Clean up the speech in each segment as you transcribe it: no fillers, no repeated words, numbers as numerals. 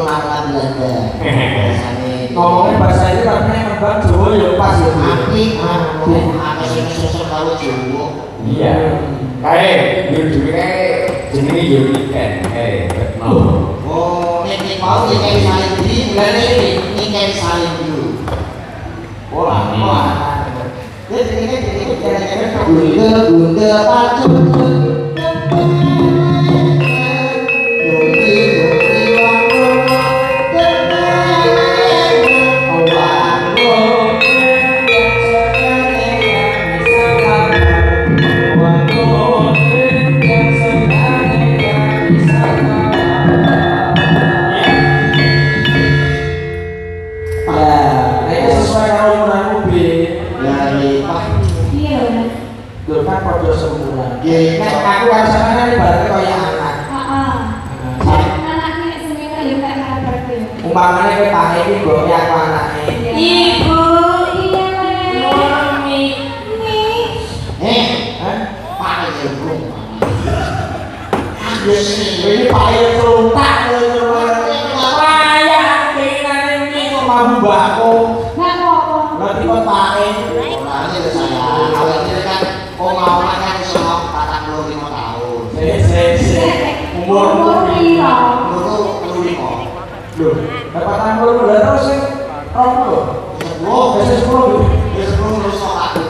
pengenalan Belanda. Ngomongin bahasa ini katanya kembang Jawa ya pas ya. Apik, apa sih sosok kalau Jawa? Iya. Kayak dulu kayak jenenge yo weekend. Oh, nek mau iki saling di bulan ini saling dulu. Wah. Jadi bunda pacu. Aku rasanya ibaratnya kayak anak. Anaknya semuanya ya kayak berarti. Umpamanya kayak Pak ini bawa aku anaknya. Ibu, iya Mami. Pak Ibu. Ini Pak Ibu tak layak keinginan ini kok mau mbakku. Nggak apa-apa. Nanti kok Pak Ibu. Nanti saya awal ini kan mau makan semua 45 tahun. Umur iya. Loh, dapat tamu lu udah terus sih. Oh, biasa 10 gitu. Ya sebelum terus aku.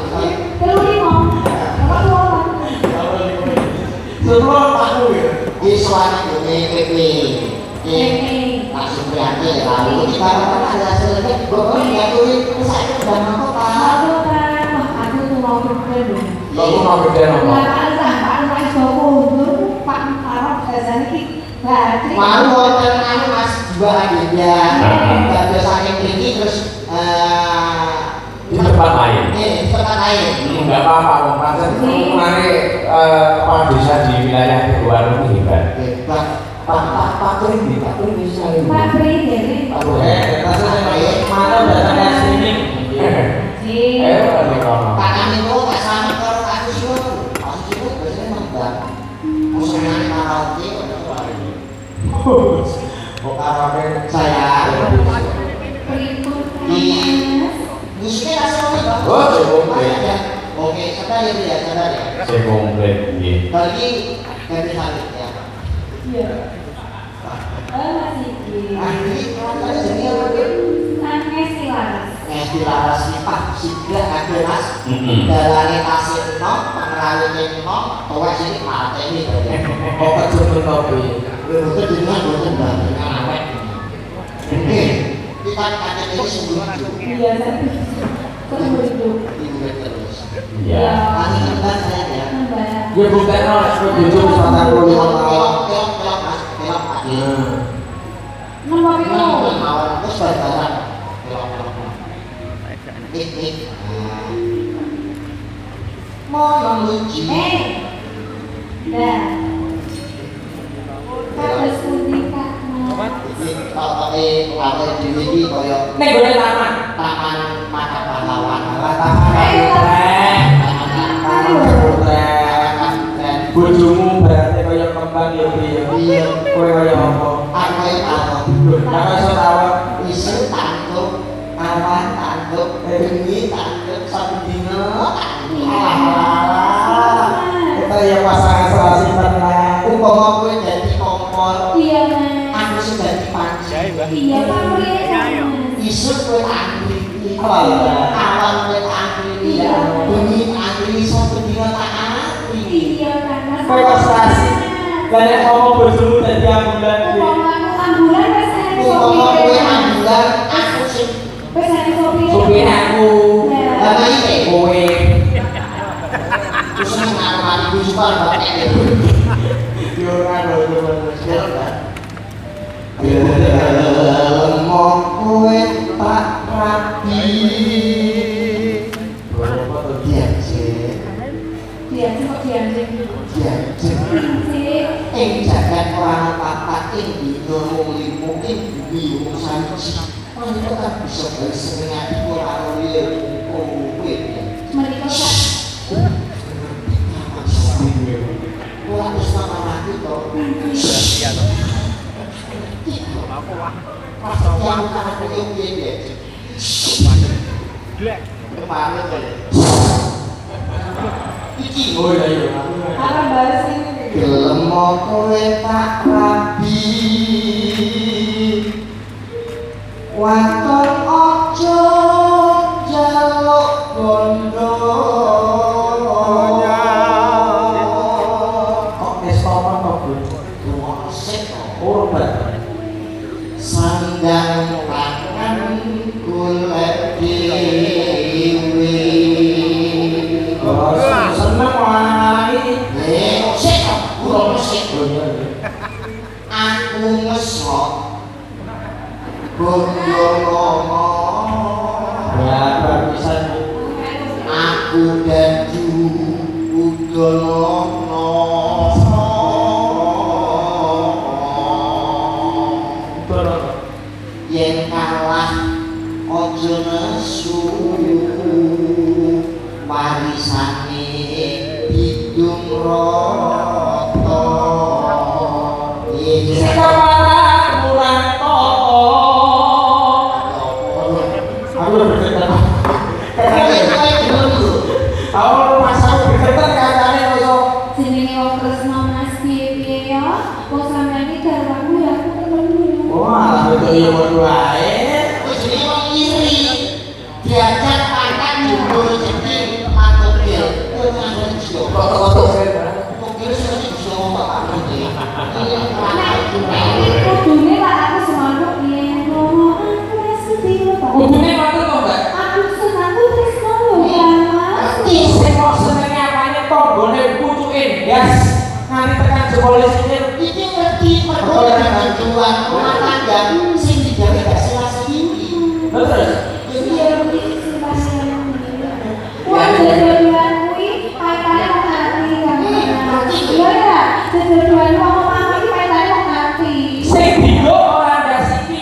Sebelum aku ya. Di suara PP. Langsung prihatin lalu kita ada hasilnya. Pokoknya tulis saya sudah mampu Pak. Aku tuh mau berpikir. Kamu mau kerja apa? Malu wonten anu Mas dua agenda. Ada saking tinggi terus Di tempat lain. di tempat lain. Enggak apa-apa, Om. Pancen hubungannya kepala desa di wilayah Teguharu itu hebat. Hebat. Pak Pri bisa ini. Pak Pri jadi. Mana datangnya sini? Pak kami itu nggak sama kalau kasus itu biasanya membang. Musuhnya karaoke Kok karaoke saya Di musiknya langsung nih Oh, cukup. Oke, sabar ya, sabar ya. Saya komplit nggih. Bagi ganti salib ya. Iya. Masih di. Ini kalau jadi apa tuh? Ngesti laras. Ngesti laras sifat sigla ada mas. Mm-mm. Dalane tasir nom, pengerawinnya nom, tuwek sini partai ini. kok kejepit topi. Betul dengan betul banget. Oke, kita kaget ini sebelum itu. Iya, tapi terus hidup. Ibu terus. Iya. Nanti kita saya ya. Ya bukan harus jujur 45 tahun. Kelok mas, kelok pak. Nomor itu. Mawar terus bareng. Kelok. Nik. Mau yang lucu. Dah. Harus unik Kalau apa di sini koyo Nek boleh taman. taman mata pahlawan. Bojomu berarti kaya kembang ya piye? Iya. Kowe kaya apa? Aku tahu. Lah kok iso tawa? Isu tanduk, awan tanduk, bengi tanduk, sabdina tanduk. Kita ya pasangan serasi tenang. Umpama kowe dadi kompor, Iya, Mas. aku sing dadi panci. Iya, Pak Pri. Isu kowe tanduk. Alah. Awan kowe tanduk. Bengi tanduk, sabdina tanduk. Iya, kan Mas. Kowe kok serasi. Lah nek ngomong bojomu dadi ambulan piye? Ambulan wis Umpama kowe ambulan, aku sing Supir aku. Lah iki Kowe. terus nang arep bujukan bapak ya. Yo ora Lemo kowe tak rapi. Berapa tuh? Ing jagat ora papat ing dina mulimu ing bumi sanci. Menika kan bisa bersenengan ora oleh kowe. Ora wis mati to. Pas yang kan koyo piye. Kemarin kali. Iki Oh iya iya. Apa bahas ini? gelem kowe tak rabi. Waton ojo jaluk bondo. Kok estoman kok Bu? Urban. Sandang pangan golek dhewe. Oh, seneng wae. Sik kok sik. Aku ngesok bondo lomo. Ya, bisa Bu. Aku dadu udono. Yen kalah ojo nesu warisane hidung roto. Sekarang kurang aku udah bercerita. Aku rumah saya bercerita katanya besok. Jenenge wong tresno Mas piye ya? Wong sampeyan iki garwaku ya aku ketemu. Wah, itu iya mau wae. Jadi orang iri diajak makan jumbo jadi mantuk dia. Itu langsung jumbo. Foto-foto saya. Mungkin sudah jumbo bapak ini. Ini Kudune lah aku semangat yen ngono aku wis sedih Pak. Kudune mantu kok, Mbak? Aku senangku tresno lho ya Mas. Sing kok senenge apane tonggone pucukin. Yes. Nanti tekan jebol sini. ini ngerti perkara tujuan rumah tangga sing digawe gak sila-sili. Terus Iya begitu bahasanya. Wah, jodohan kuwi paitane wong ati kan. Iya ya, jodohan wong omah iki paitane wong ati. sing digo ora ndasiki.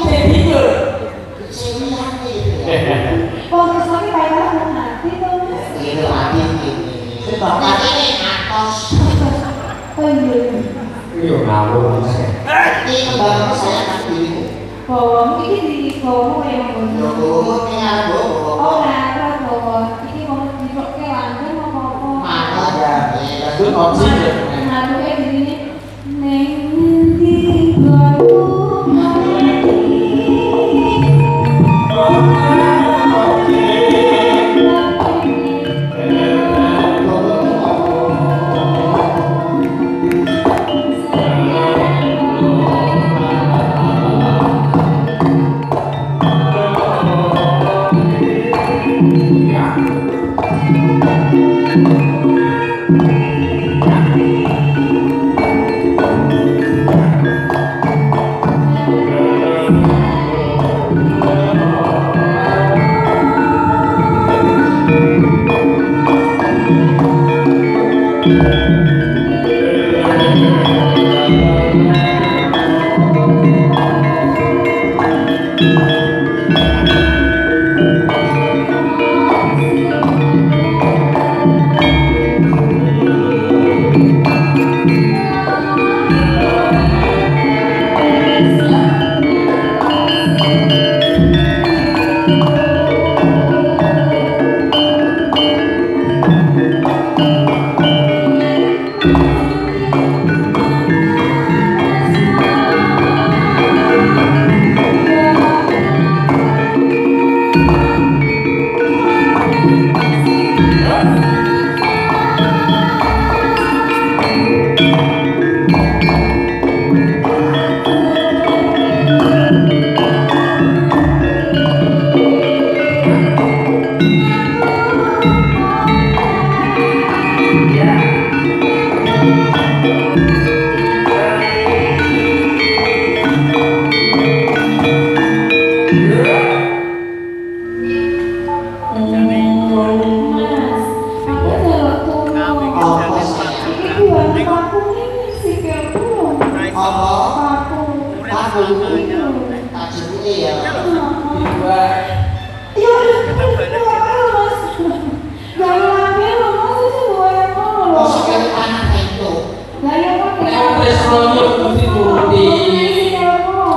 Sing digo. Sing liyane. Wong tresno iki paitane wong ati to. Ini lagi ini. Ini atos. Oh iya. Iya ngawur. Ini kembali saya akan dirimu. Bawang iki dibawa kaya Yo, ngono. tinggal bawa. Oh, ora bawang. Iki mau dirokke langgeng apa-apa. Mantap. Lanjut opsi ya. Ngaruke dirine ning ndi baru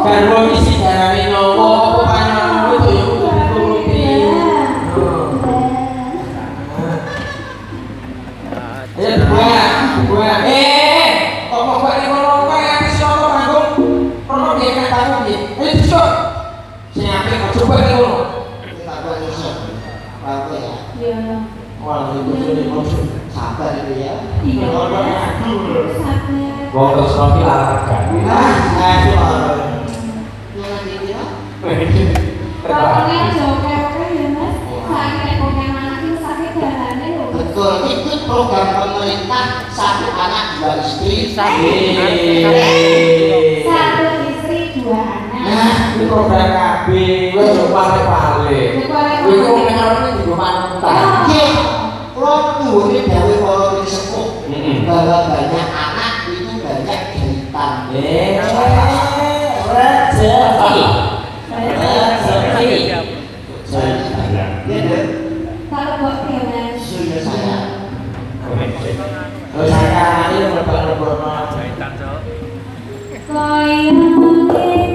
Garwa aku piye? Ayo besok. Sing apik kok coba iki ngono. Kita buat nyusun. Apa ya? Iya. Wah, itu sudah maksud. Sabar itu ya. Iya. Sabar. Wong terus roki larang Jangan gitu ya. Pokoknya joget-joget ya Mas. Sakit pokoknya anak itu sakit dalane lho. Betul, itu program pemerintah satu anak dua istri. Satu istri dua anak. Nah, Ini program KB. Wes yo pale-pale. Iku wong nek arep juga mantan. oke, kalau ini dari kalau disebut bahwa banyak anak itu banyak jahitan. Rezeki. Ya deh, Kalau buat kelas. sudah saya. Terus saya ini lebar-lebar. Kaya kene.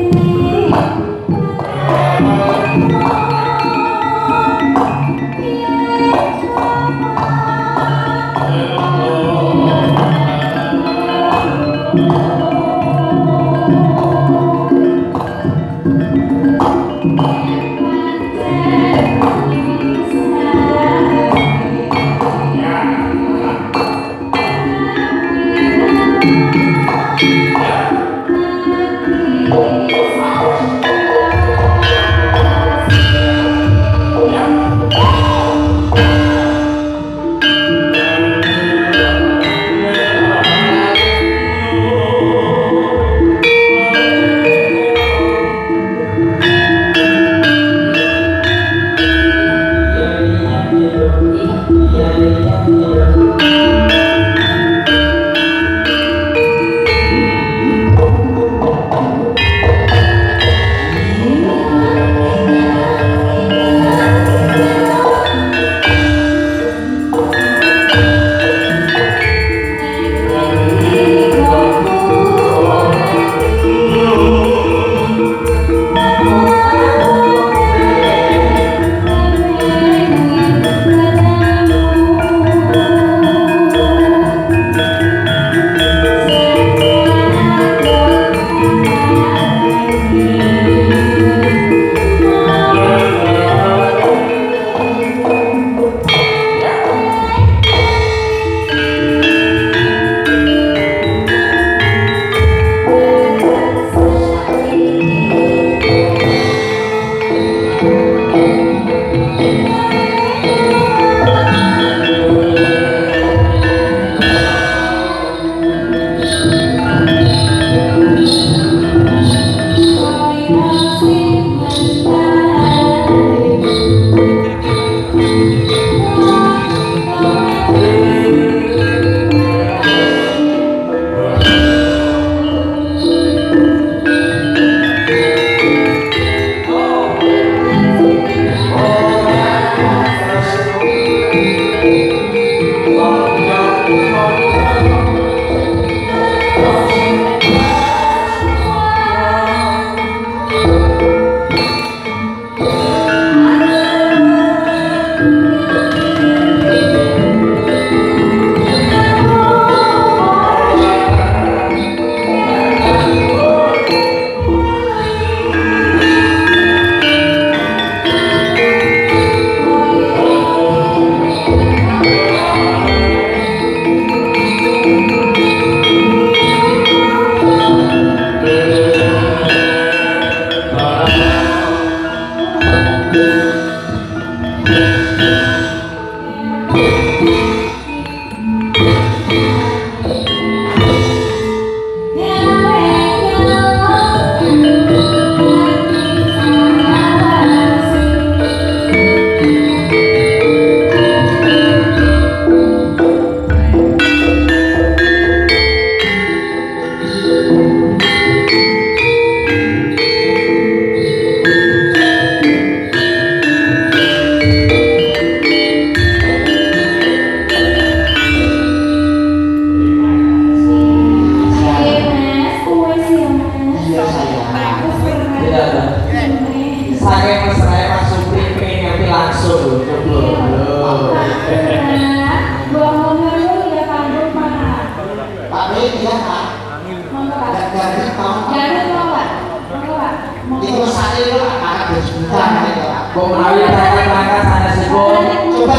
mesake lho kakak berjuta gitu. Kok menawi perangkat sanesipun. Coba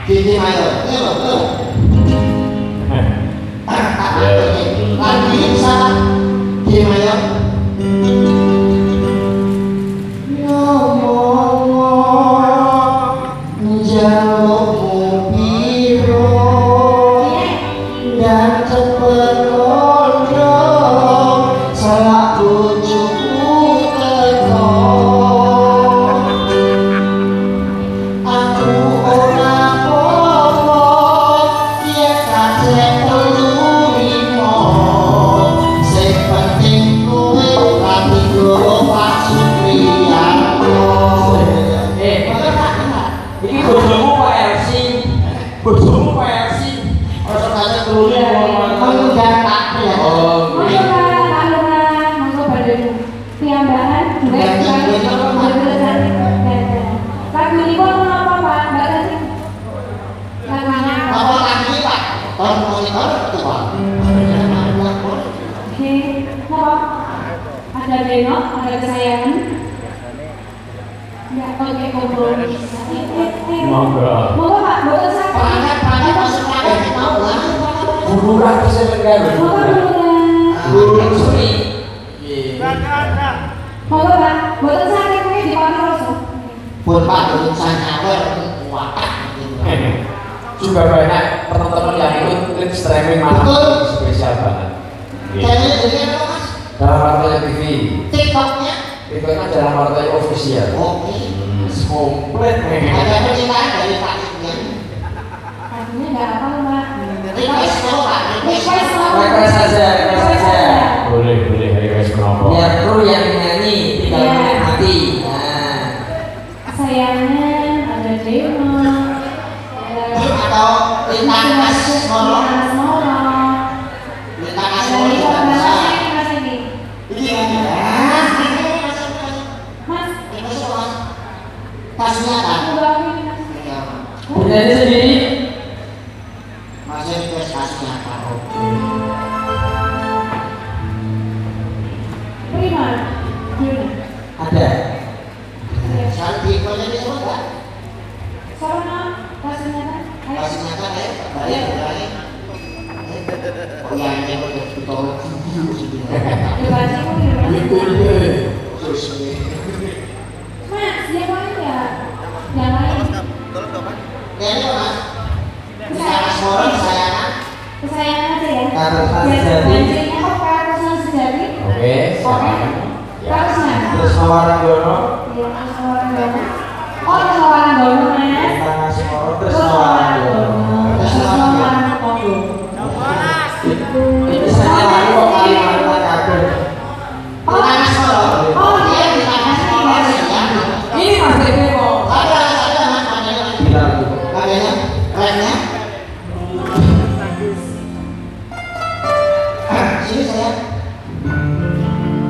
Ki Mayor. Lho. Lagi sama Ki Mayor. Jalukmu biru dan cepet gondrong salah tujuku teko aku ora apa-apa yen kacek telu limo sing penting kowe lagi go pacu priyanto Iki bojomu Pak Elsi. Bojomu Pak Elsi. ora kacek telu limo kamu tak ya. Oh, Monggo Pak, monggo badhe piyambakan juga lagu ini kok apa Pak? Mbak Tati? Lagunya Apa lagi Pak? Tahun monitor tua. Oke, apa? Ada Beno, ada kesayangan. Ya, oke, kompromi. Monggo. Monggo Pak, boten sakit. Perangkat masuk perangkat mau lah. Bururan bisa mengganggu. Monggo Pak. Bururan suri. Monggo Pak, boten sakit kuwi dipakai rasa. Pun Pak dengan sanyawer watak gitu. Juga banyak teman-teman yang ikut klip streaming malam spesial banget. Kayaknya jadi apa Mas? Dalam Warteg TV. TikToknya? Itu kan dalam Warteg official. Oke. Komplit nih. Ada percintaan dari Pak Iqbal. Lagunya enggak apa Pak. Request mau Pak? Request mau. Request saja. Boleh, request kenapa? Biar kru yang nyanyi tinggal Iya. menikmati. Nah, Kesayangan, ada Demo. Atau Lintang Asmoro? Lintang Asmoro juga bisa. Ini kan? Mas, Request apa Mas? Tasnya kan? Iya, Mas. Bernyanyi sendiri. Masih request tasnya kan? prima. Ada. Saldi kalau ini semua enggak? Soalnya kasihnya kan. Ayo. Tasnya kan ya? Baik. Oh ya, ini udah ditolong video sih. Dibaca kok ya. Terus ini. Mas, yang lain ya. Yang lain. Ya ini Mas. Bisa Asmoro kesayangan. Kesayangan aja ya. Karusan Biar sejati. bancingnya kok karusan sejati. oke, Oke. silakan. Karusnya. Terus orang Dono. Iya, Mas orang Dono. Oh, Mas orang Dono, Mas. Tentang Asmoro terus Terus orang orang Dono. Dono. Terus orang Dono. Itu saya lagi kok Kalimantan kabel. Oh, Asmoro. oh, Iya, bisa Asmoro sih ya. Ini Mas Tete kok. Ada Mas adanya. Bilang gitu. Adanya. Remnya. Sini saya.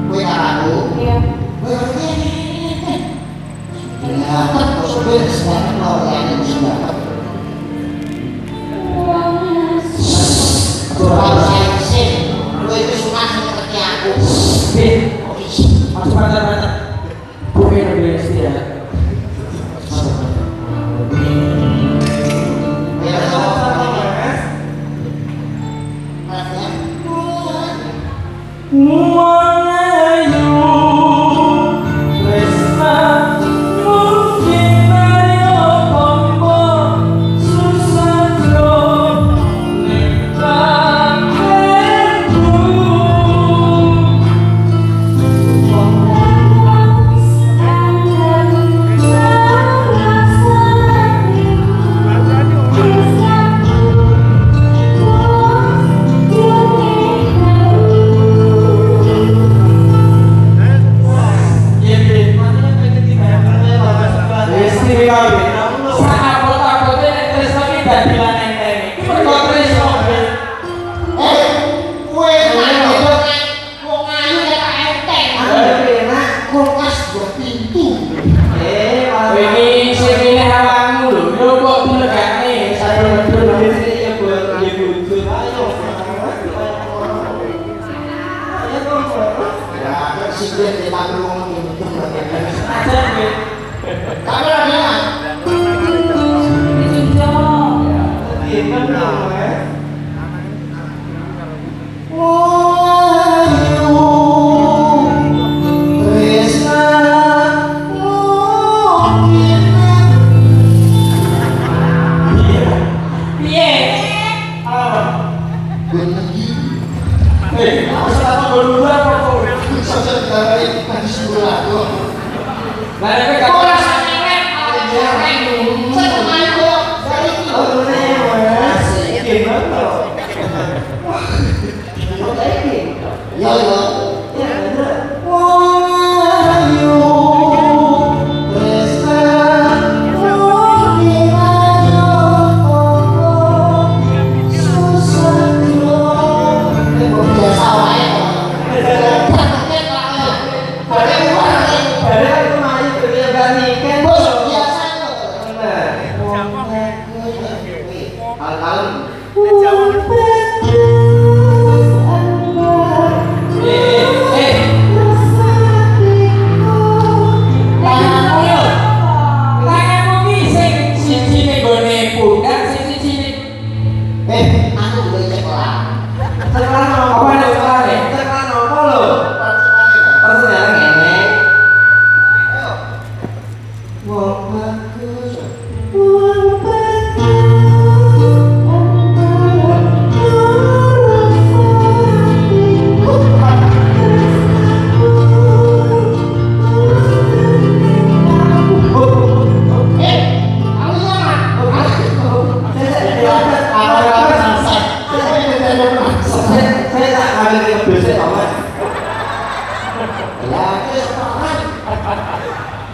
Kue karaku. iya. Kue karaku. Ya, terus semua kalau yang sudah. Kalau saya sih, lu itu suka seperti aku. Mas banyak. Bukan lebih istirahat. Ya, Rasnya. Melayu Resna mungkin ayo pompo susah lo Thank you. sudah dia tampil ngomong gitu. Aja gue. Kameranya. Gimana dong, ya? Piye? Apa? Masa apa berdua apa kok? Lah nek gak ora sangen, gimana? Ya ya.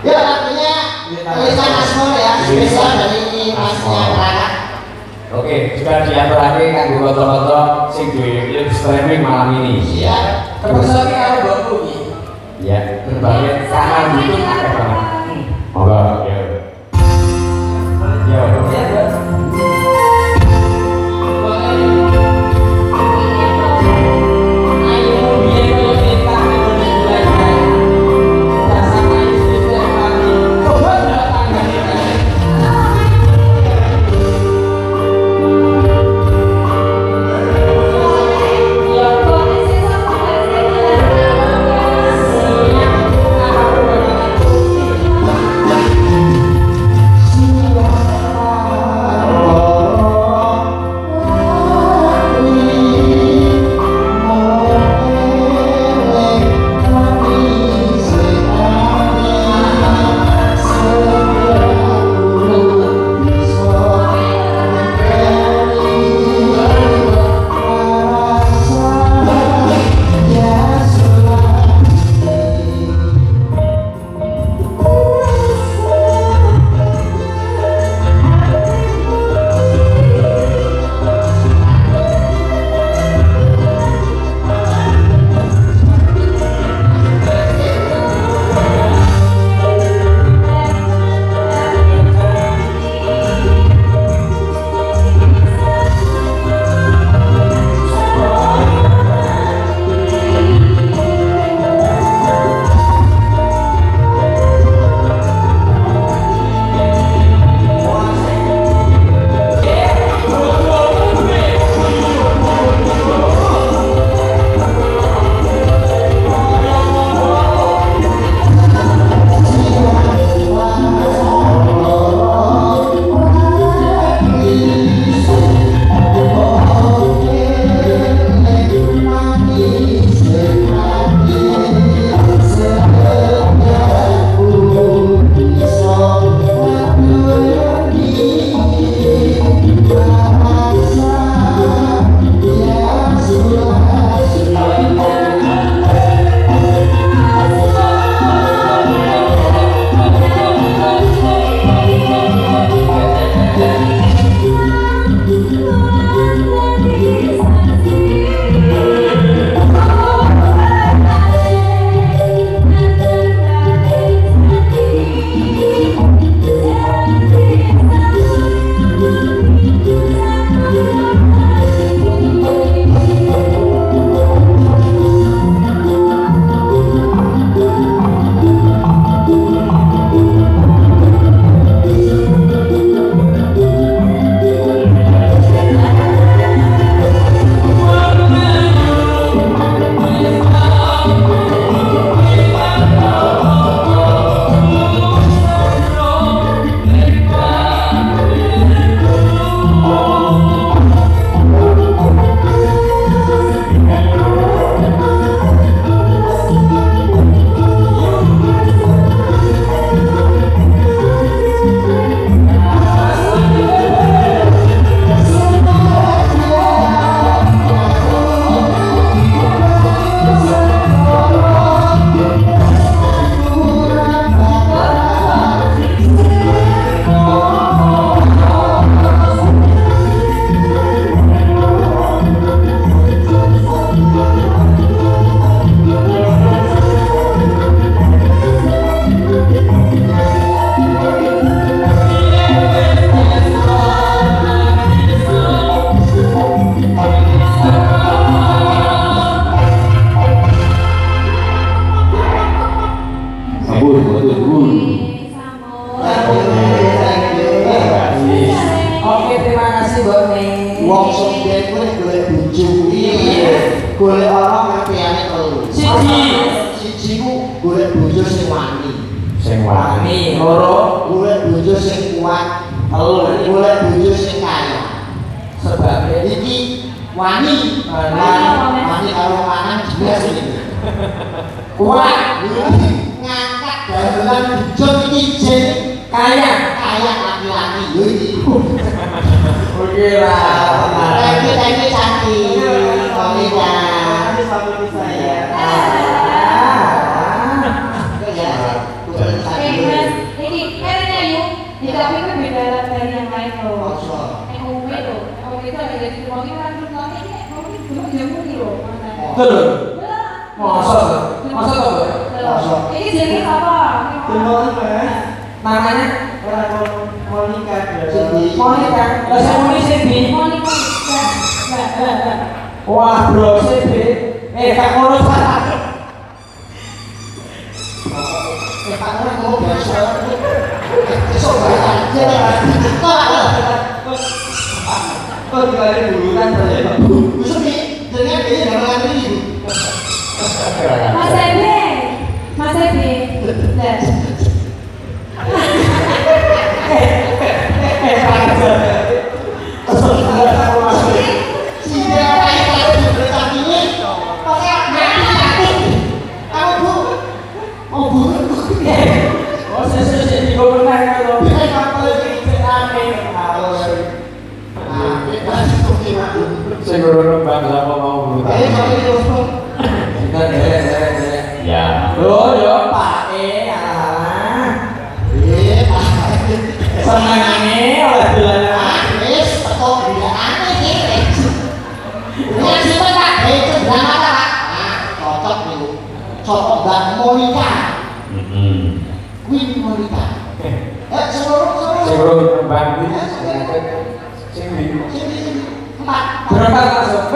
Ya artinya tulisan Asmor ya, spesial dari Masnya Rana. Oke, sudah diaturake kanggo foto-foto sing duwe live streaming malam ini. Iya. Kebetulan karo mbokku iki. Ya, berbagai kanal YouTube akeh banget. Monggo, ya. Ya, Thank you. loro ngertiane telu. Siji ku golek bojo sing wani. Sing wani. Loro Golek bojo sing kuat. telu Golek bojo sing kaya. sebabnya Iki wani karo lanang jelas iki. kuat Ngangkat dagelan dijot iki jen kaya kaya laki-laki lho iki. oke lah Thank you cantik. Monika. Ini kayaknya yuk, di kami kan beda dari yang lain loh. Ekonomi loh, ekonomi itu ada jadi ekonomi kan ekonomi ini ekonomi belum jamu nih loh. betul masa tuh Ini jadi apa? namanya Monika. Monika lah saya mau Cindy Monika wah bro Cindy kak ngono salah Pak ora mau biasa. Esok aja. kok dikali bulutan saja Besok nih, jenenge dhewe dalan iki. Mas Ebe, Mas Ebe. Nah, Sing ora bang sama mau brutal. Ya. yo Pak alah senengane oleh dolanan Cocok banget Monika. Heeh. Kuwi Monika. Seluruh Sing ora bang iki sing empat. berapa langsung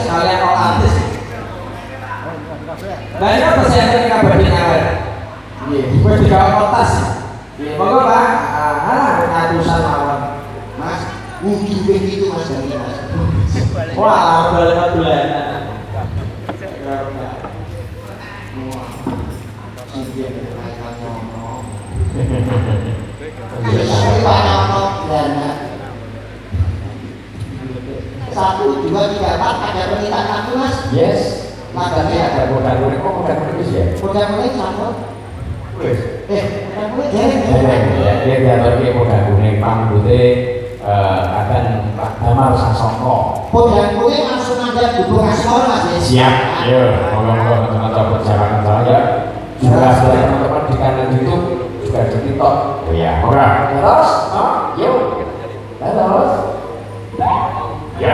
sekalian all artis nah ini apa saya yang kabarin awal gue digawa kotas monggo Pak ngatusan lawan Mas, wudhu begitu Mas dari Mas. wah udah 5 bulan Satu, dua, tiga, empat, ada permintaan satu Mas. Yes. Makanya ada modal-modal kok modal-modal ya. Mudah-mudahan sama. Wes. Mudah-mudahan Ya, dia diatur ke modal kuning pambute akan damar sasongko. mudah-mudahan langsung ada bubuk asmor Mas. Siap. Yo, moga-moga teman-teman perjalanan saya juga sudah teman-teman di kanan YouTube juga di TikTok. Oh ya, oke. Terus, yuk. Terus. Ya.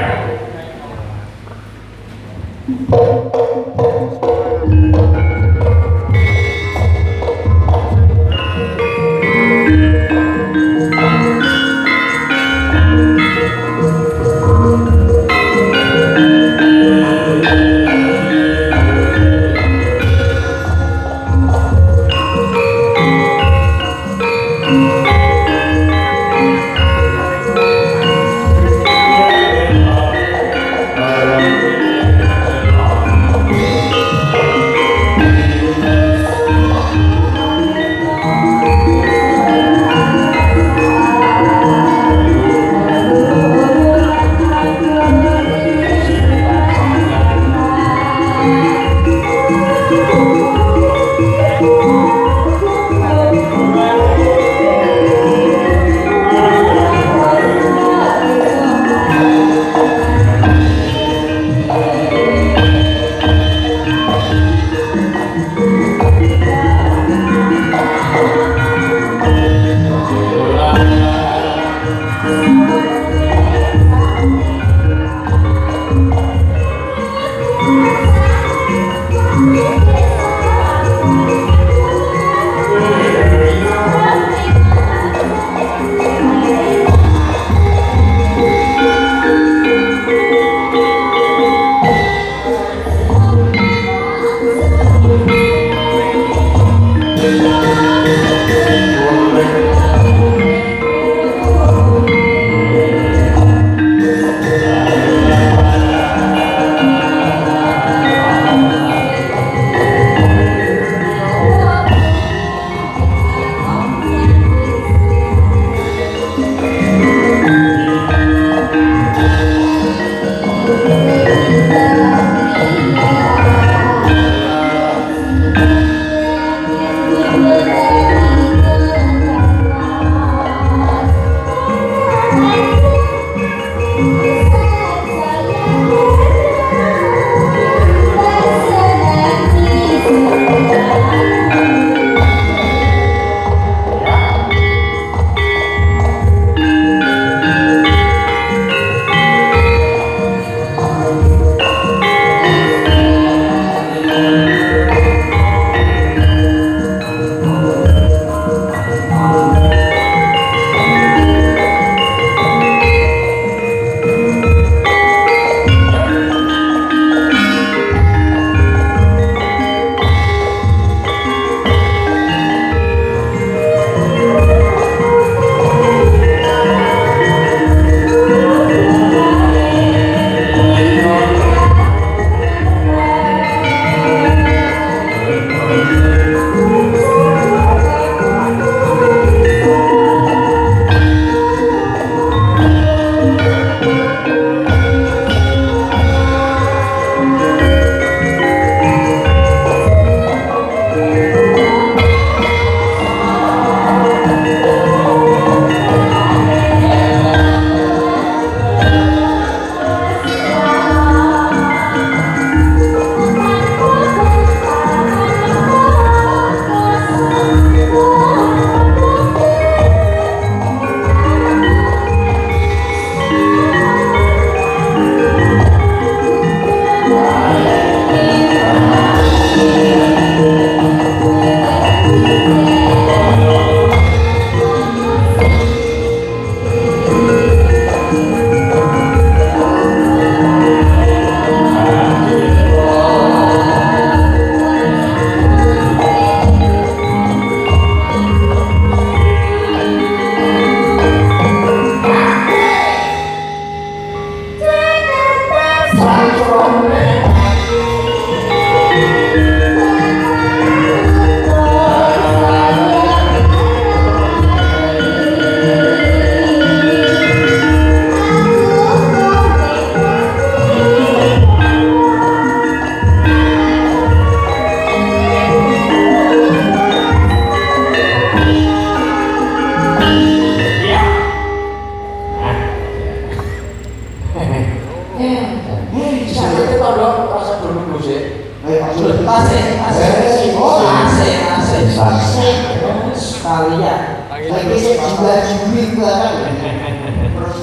Sekalian. Lagi saya juga jubli barang. Terus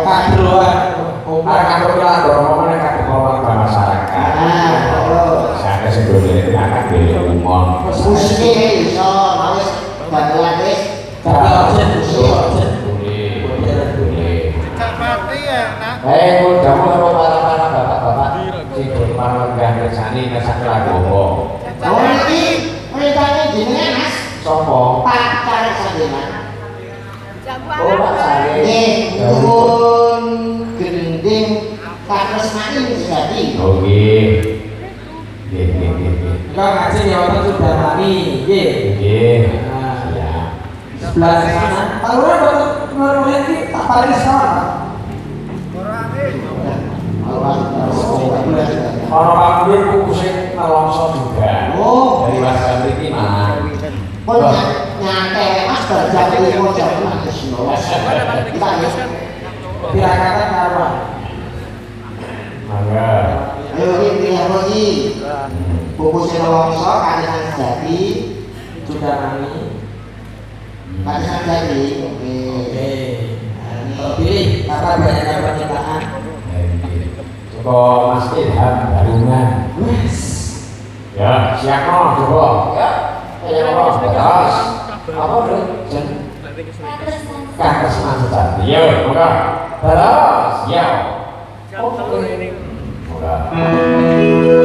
Kadroan, kantor kelar ngomongnya kadro keluarga masyarakat. Saya sebelumnya itu akan beli umum. musiknya iso, harus bantuan wis. Tapi ojen, Boleh. Mati ya, nak. Udah mau para bapak-bapak si Burman Gah Kersani Nesat Lagowo. Oh ini perintahnya jenengan Mas. Sopo? Pak Cari Sandeman. Oh Pak Sari. Nuwun gending katresnaning sejati. Oke. Nggih. Kau ngaji ya orang sudah mari, ye. Nggih. Ya. Sebelah sana. Pak Lurah baru ngomongin ini tak paling sama. Orang Pak Lurah kukusnya nelongso juga. Oh. Dari Mas Gandri mana? Pun nyantai Mas berjam itu jam nanti semua. Kita Tirakatan karuan. Mangga. ayo ini lagi. Buku Sinolongso Karisan Sejati. Sudah mari. Karisan Sejati. Oke. Tapi karena banyaknya permintaan. Coba Mas Ilham Barungan. Ya, siap no, coba. Ya. Ya, terus. Apa tuh? Kakak Sejati. Yo, mangga. Terus, yo. Oke. Mangga.